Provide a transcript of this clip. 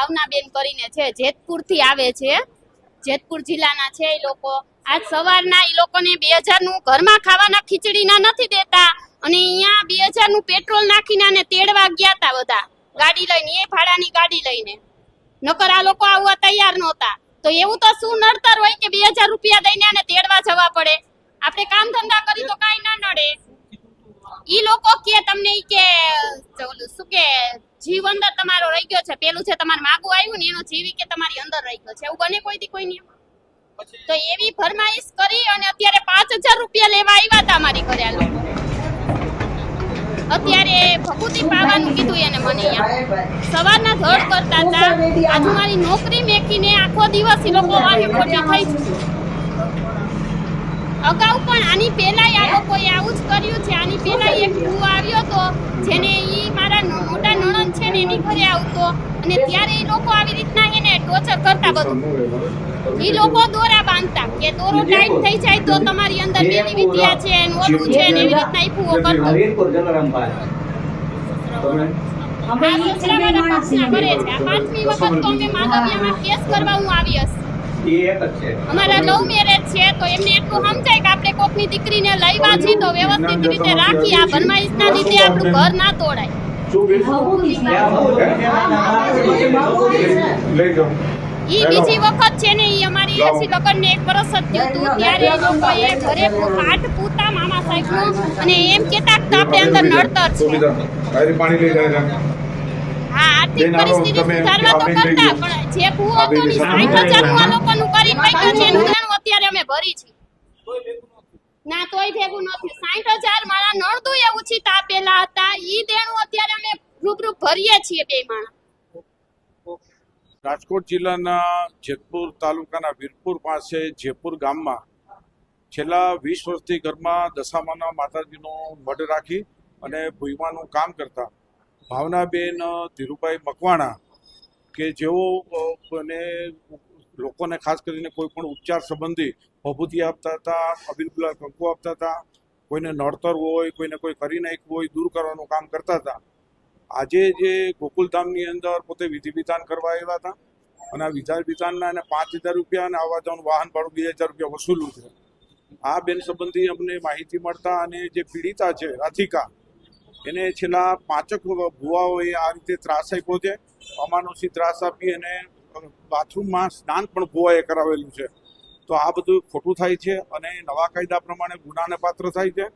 ભાવનાબેન કરીને છે, જેતપુર થી આવે છે, જેતપુર જિલ્લાના છે. એ લોકો આજ સવારના એ લોકોને 2000 નું ઘરમાં ખાવાના ખીચડીના નથી દેતા અને અહીંયા 2000 નું પેટ્રોલ નાખીને અને તેડવા ગયા હતા બધા ગાડી લઈને, એ ભાડાની ગાડી લઈને. નકર આ લોકો આવવા તૈયાર નહોતા. તો એવું તો શું નડતર હોય કે 2000 રૂપિયા દઈને અને તેડવા જવા પડે? આપણે કામ ધંધા કરી તો કાઈ ના નડે. ઈ લોકો કે તમને ઈ કે શું કે જીવ અંદર તમારો રહી ગયો છે, પેલું છે તમારે માગું આવ્યું ને એનો જીવ કે તમારી અંદર રહી ગયો છે, એવું બને કોઈ દી કોઈ નહીં. તો એવી ફરમાઈશ કરી અને અત્યારે 5000 રૂપિયા લેવા આવ્યા હતા અમારી ઘરે આ લોકો. અત્યારે ભભૂતિ પાવાનું કીધું એને મને. સવારના ધડ કરતા હતા, આજુ મારી નોકરી મેકીને આખો દિવસ એ લોકો વાહે ખોટી થઈ છે. અગાઉ પણ આની પહેલા આ લોકોએ આવું જ કર્યું છે. આની પહેલા એક ભૂ આવ્યો હતો જેને ઈ મારા મોટા નણંદ છે ને એની ઘરે આવતો અને ત્યારે એ લોકો આવી રીતના એને ટોર્ચર કરતા. બધું ઈ લોકો દોરા બાંધતા કે દોરો ટાઈટ થઈ જાય તો તમારી અંદર બેલી વિદ્યા છે ને ઓલું છે ને એવી રીતના ઈ ભૂવો કરતો. આ સસરાવાળા પક્ષના કરે છે. આ 5મી વખત તો અમે માધવિયામાં કેસ કરવા હું આવી હતી. અમારા લવ મેરેજ છે તો એમને એટલું સમજાય કે આપણે કોકની દીકરીને લઈવા છીએ તો વ્યવસ્થિત રીતે રાખી. આ ફરમાઈશના લીધે આપણું ઘર ના તોડાય. ઈ બીજી વખત છે ને ઈ અમારી એસી લગ્નને 1 વર્ષ જ થયું હતું ત્યારે એ લોકોએ ઘરે પાઠ પૂતા મામા સાહેબનો અને એમ કહેતા કે આપણે અંદર નડતર છે. હા, આર્થિક પરિસ્થિતિ સુધારવા તો કરતા પણ જે ભૂ હતો ને 60000 નું આ લોકોનું કરી નાખ્યું છે એનું દેણું અત્યારે અમે ભરી છે. ના તોય ભેગું નથી. 60000 મારા નણદુ એવું છે તાપેલા હતા ઈ દેણું અત્યારે અમે રૂબરૂ ભરીએ છીએ બે માણસ. રાજકોટ જિલ્લાના જેતપુર તાલુકાના વીરપુર પાસે જેપુર ગામમાં છેલ્લા 20 વર્ષથી ઘરમાં દશામાના માતાજીનો મઢ રાખી અને ભૂઈમાનું કામ કરતા ભાવનાબેન ધીરુભાઈ મકવાણા કે જેઓ લોકોને ખાસ કરીને કોઈ પણ ઉપચાર સંબંધી ભભૂતિ આપતા હતા, અબીલ ગુલાલ કંકુ આપતા હતા, કોઈને નડતર હોય, કોઈને કોઈ કરી નાખ્યું હોય, દૂર કરવાનું કામ કરતા હતા. આજે જે ગોકુલધામની અંદર પોતે વિધિ વિધાન કરવા આવ્યા હતા અને આ વિધિ વિધાનના એને 5000 રૂપિયા અને આવવા જવાનું વાહન ભાડું 2000 રૂપિયા વસૂલું છે. આ બેન સંબંધી અમને માહિતી મળતા અને જે પીડિતા છે રાધિકા એને છેલ્લા 5 ભુવાઓએ આ રીતે ત્રાસ આપ્યો છે. અમાનુષી ત્રાસ આપી અને બાથરૂમમાં સ્નાન પણ ભુવાએ કરાવેલું છે. તો આ બધું ખોટું થાય છે અને નવા કાયદા પ્રમાણે ગુનાને પાત્ર થાય છે.